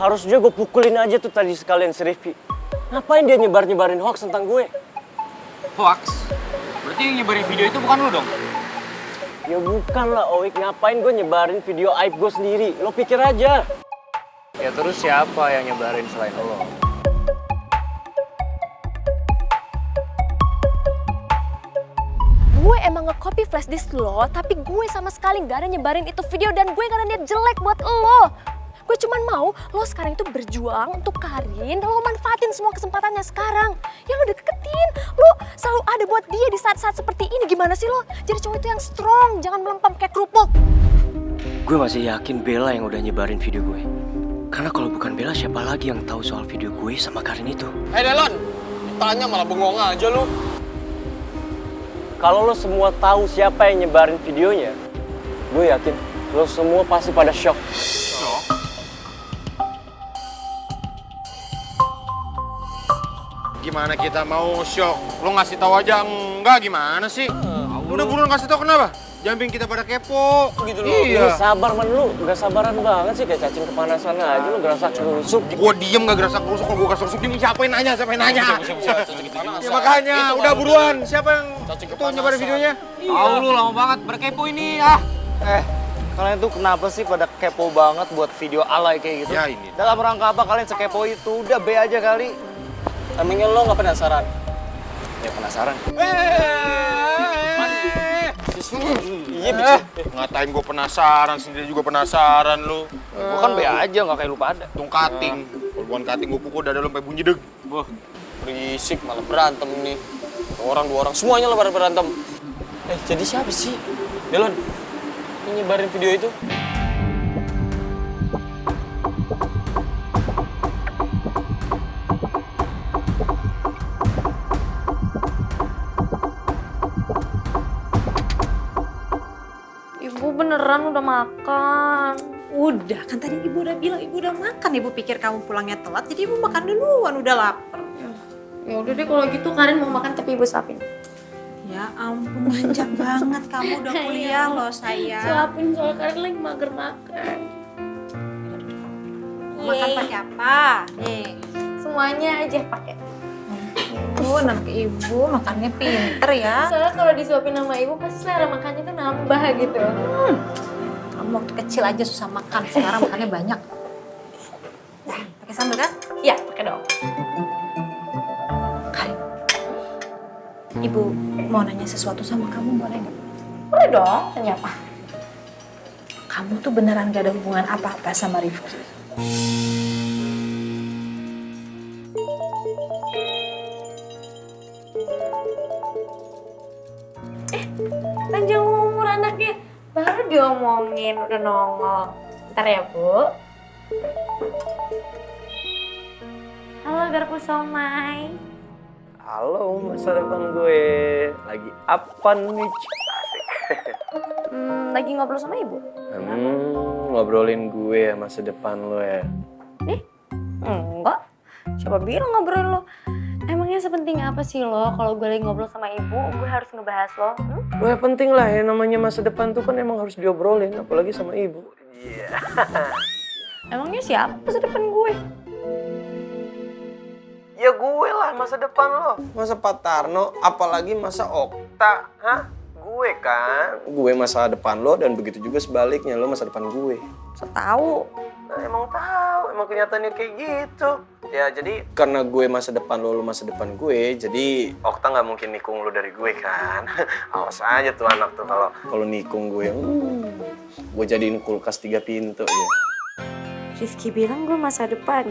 Harusnya gue pukulin aja tuh tadi sekalian si Rifki. Ngapain dia nyebarin hoax tentang gue? Hoax? Berarti yang nyebarin video itu bukan lu dong? Ya bukan lah, Oik. Ngapain gue nyebarin video aib gue sendiri? Lo pikir aja. Ya terus siapa yang nyebarin selain lo? Gue emang nge-copy flash disk lo, tapi gue sama sekali gak ada nyebarin itu video dan gue karena niat jelek buat lo. Gue cuman mau lo sekarang itu berjuang untuk Karin dan lo manfaatin semua kesempatannya sekarang. Ya lo deketin, lo selalu ada buat dia di saat-saat seperti ini. Gimana sih lo? Jadi cowok itu yang strong, jangan melempem kayak kerupuk. Gue masih yakin Bella yang udah nyebarin video gue. Karena kalau bukan Bella, siapa lagi yang tahu soal video gue sama Karin itu? Delon, ditanya malah bengong aja lu. Kalau lo semua tahu siapa yang nyebarin videonya, gue yakin lo semua pasti pada shock. Shock? Gimana kita mau shock? Lu ngasih tahu aja enggak gimana sih? Udah buruan kasih tahu kenapa? Jangan bikin kita pada kepo gitu loh. Iya. Sabar man, lu gak sabaran banget sih, kayak cacing kepanasan aja lu gerasa kerusuk. Gua diem gak gerasa kerusuk, kalau gua gerasa kerusuk ini siapa yang nanya? Ya makanya, udah buruan. Siapa yang itu nyebarin videonya? Tahu lu lama banget berkepo ini ah. Kalian tuh kenapa sih pada kepo banget buat video alay kayak gitu? Ya ini. Dalam rangka apa kalian sekepo itu? Udah B aja kali. Emangnya lo gak penasaran? Ya penasaran. Iya, ngatain gue penasaran, sendiri juga penasaran lu. Gua kan B aja, nggak kayak lu pada. Tung kating, kalau bukan kating gue pukul dada lu sampai bunyi deg. Wah, berisik malah berantem nih. Dua orang, semuanya lo pada berantem. Jadi siapa sih? Delon, yang nyebarin video itu? Ibu beneran udah makan. Udah, kan tadi ibu udah bilang ibu udah makan. Ibu pikir kamu pulangnya telat, jadi ibu makan duluan, udah lapar. Ya udah deh kalau gitu Karin mau makan tapi ibu suapin. Ya ampun, manja banget kamu udah kuliah loh sayang. Suapin soal Karin lagi mager-mager. Makan pakai apa? Nih. Semuanya aja pakai. Anak ibu makannya pinter ya. Soalnya kalau disuapin sama ibu pasti selera makannya tuh nambah gitu. Kamu waktu kecil aja susah makan, sekarang makannya banyak. Nah, pakai sambal kan? Iya, pakai dong. Karin, ibu mau nanya sesuatu sama kamu, boleh nggak? Boleh dong, tanya apa? Kamu tuh beneran gak ada hubungan apa-apa sama Rifki? Panjang umur anaknya, baru diomongin udah nongol. Bentar ya Bu. Halo Garpu Somai. Halo masa depan gue, lagi apa nih? Lagi ngobrol sama ibu? Ngobrolin gue masa depan lo ya. Enggak. Siapa bilang ngobrol lo? Emangnya sepenting apa sih lo kalau gue lagi ngobrol sama ibu, gue harus ngebahas lo? Wah penting lah ya, namanya masa depan tuh kan emang harus diobrolin, apalagi sama ibu. Iya. Emangnya siapa masa depan gue? Ya gue lah masa depan lo. Masa Pak Tarno, apalagi masa Okta. Hah? Gue kan. Gue masa depan lo dan begitu juga sebaliknya, lo masa depan gue. So tau. Nah, emang tahu, emang kenyataannya kayak gitu. Ya jadi karena gue masa depan lo masa depan gue, jadi Okta nggak mungkin nikung lo dari gue kan. Awas aja tuh anak tuh kalau nikung gue. Gue jadiin kulkas 3 pintu ya. Rizky bilang gue masa depan.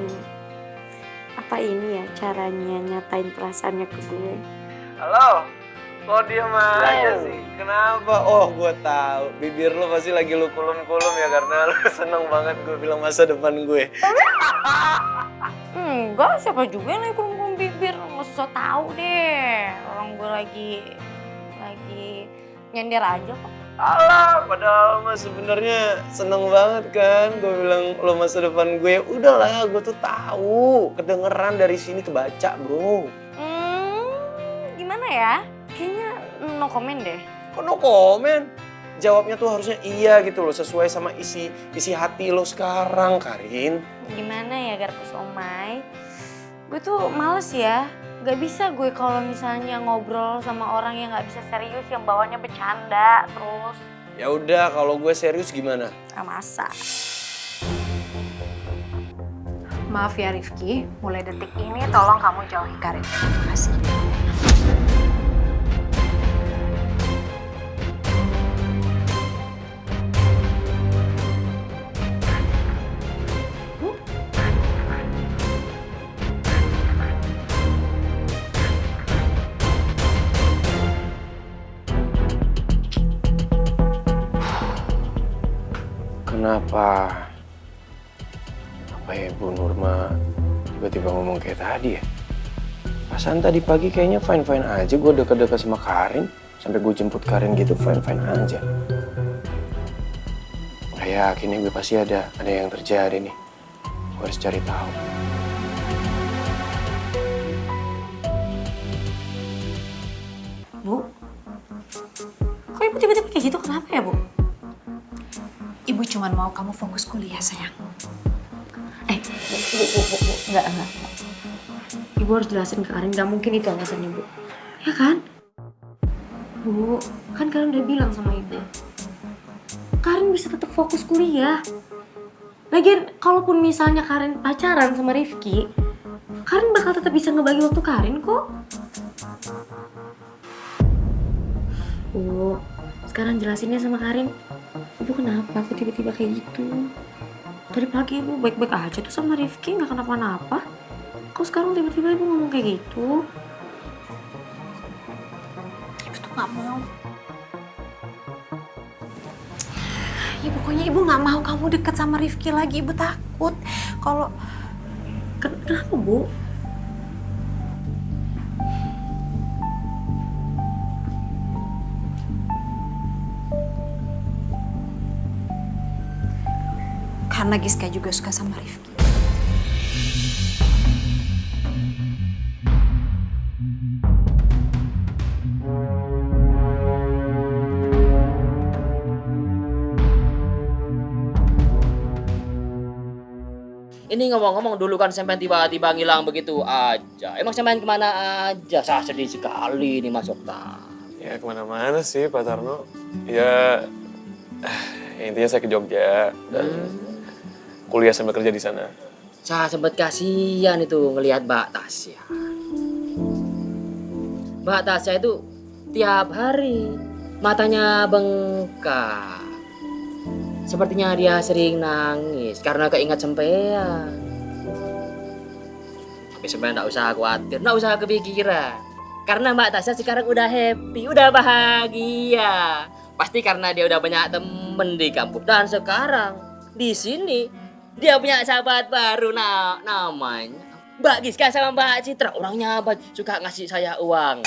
Apa ini ya caranya nyatain perasaannya ke gue? Halo, kok diam aja sih? Kenapa? Oh, gue tahu. Bibir lo pasti lagi lu kulum-kulum ya karena lo seneng banget gue bilang masa depan gue. Enggak, siapa juga yang lagi kulum-kulum bibir? Nggak usah tahu deh. Orang gue lagi nyender aja kok. Alah, padahal mah sebenarnya seneng banget kan. Gue bilang lo masa depan gue. Udahlah, gue tuh tahu. Kedengeran dari sini kebaca, bro. Gimana ya? Kayaknya no comment deh. Kok no comment? jawabnya tuh harusnya iya gitu loh, sesuai sama isi hati lo sekarang, Karin. Gimana ya Garpu Somai? Gue tuh males ya. Gak bisa gue kalau misalnya ngobrol sama orang yang gak bisa serius, yang bawanya bercanda terus. Ya udah, kalau gue serius gimana? Ah, masa? Maaf ya Rifki, mulai detik ini tolong kamu jauhi Karin. Terima kasih. Kenapa? Apa ya Bu Nurma tiba-tiba ngomong kayak tadi ya? Pasan tadi pagi kayaknya fine-fine aja, gue deket-deket sama Karin. Sampai gue jemput Karin gitu fine-fine aja. Gak yakin nih, gue pasti ada yang terjadi nih. Gue harus cari tahu. Bu? Kok ibu tiba-tiba kayak gitu? Kenapa ya Bu? Ibu cuma mau kamu fokus kuliah sayang. Bu. Enggak. Ibu harus jelasin ke Karin, gak mungkin itu alasannya Bu. Ya kan? Bu, kan kalian udah bilang sama ibu. Karin bisa tetap fokus kuliah. Lagian, kalaupun misalnya Karin pacaran sama Rifki, Karin bakal tetap bisa ngebagi waktu Karin kok. Bu, sekarang jelasinnya sama Karin. Ibu kenapa aku tiba-tiba kayak gitu? Tadi pagi ibu baik-baik aja tuh sama Rifki, gak kenapa-napa. Kok sekarang tiba-tiba ibu ngomong kayak gitu? Ibu tuh gak mau. Ya pokoknya ibu gak mau kamu deket sama Rifki lagi. Ibu takut kalau... Kenapa Bu? Karena Giska juga suka sama Rifki. Ini ngomong-ngomong dulu kan sampai tiba-tiba ngilang begitu aja. Emang sampai kemana aja? Saya sedih sekali nih Mas Okta. Ya kemana-mana sih Pak Tarno. Ya intinya saya ke Jogja dan kuliah sambil kerja di sana. Saya sempat kasihan itu ngelihat Mbak Tasya. Mbak Tasya itu tiap hari matanya bengkak. Sepertinya dia sering nangis karena keingat sampean. Tapi sampean enggak usah khawatir, enggak usah kepikiran. Karena Mbak Tasya sekarang udah happy, udah bahagia. Pasti karena dia udah banyak temen di kampus. Dan sekarang di sini dia punya sahabat baru namanya Mbak Giska sama Mbak Citra. Orangnya suka ngasih saya uang.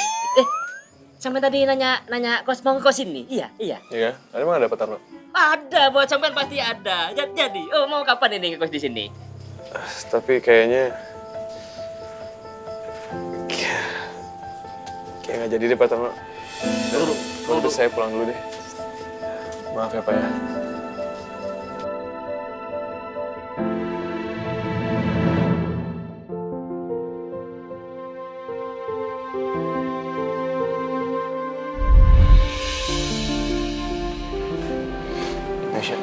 Sampai tadi nanya kos mau kos ini. Iya. Iya, emang ada Pak Tarno? Ada, buat sampean pasti ada. Jadi, mau kapan ini ngekos di sini? Tapi kayaknya nggak jadi deh Pak Tarno. Kalau gitu saya pulang dulu deh. Maaf ya Pak ya. Mesya.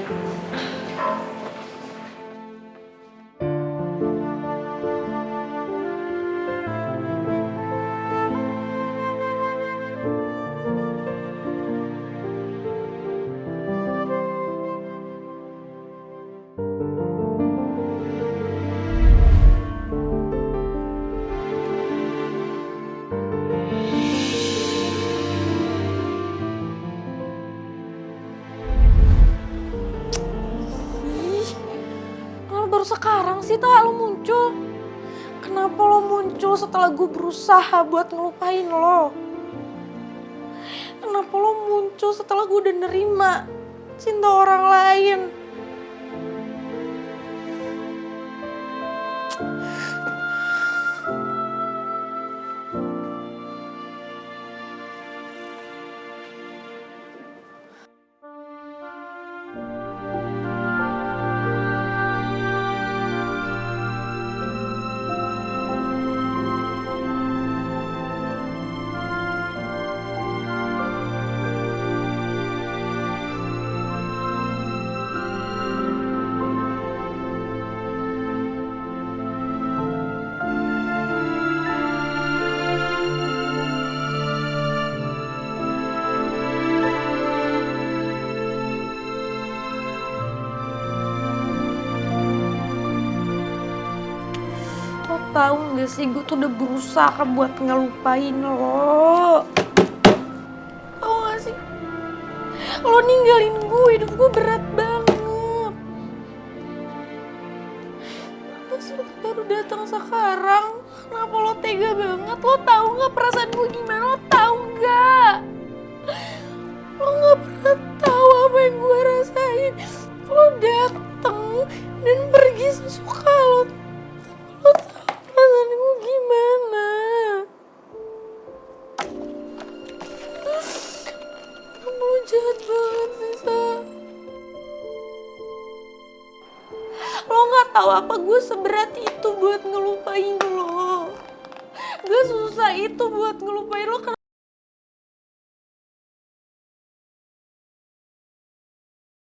Baru sekarang sih tak lo muncul. Kenapa lo muncul setelah gue berusaha buat ngelupain lo? Kenapa lo muncul setelah gue udah nerima cinta orang lain? Lo tau gak sih, gue tuh udah berusaha buat ngelupain lo. Tau gak sih? Lo ninggalin gue, hidup gue berat banget. Kenapa sih lo baru datang sekarang? Kenapa lo tega banget? Lo tau gak perasaan gue gimana? Lo tau gak? Lo gak pernah tahu apa yang gue rasain. Lo dateng dan pergi sesuka lo. Lo tau perasaan gue gimana? Kamu lo jahat banget sih, Sa. Lo gak tahu apa gue seberat itu buat ngelupain lo. Gak susah itu buat ngelupain lo.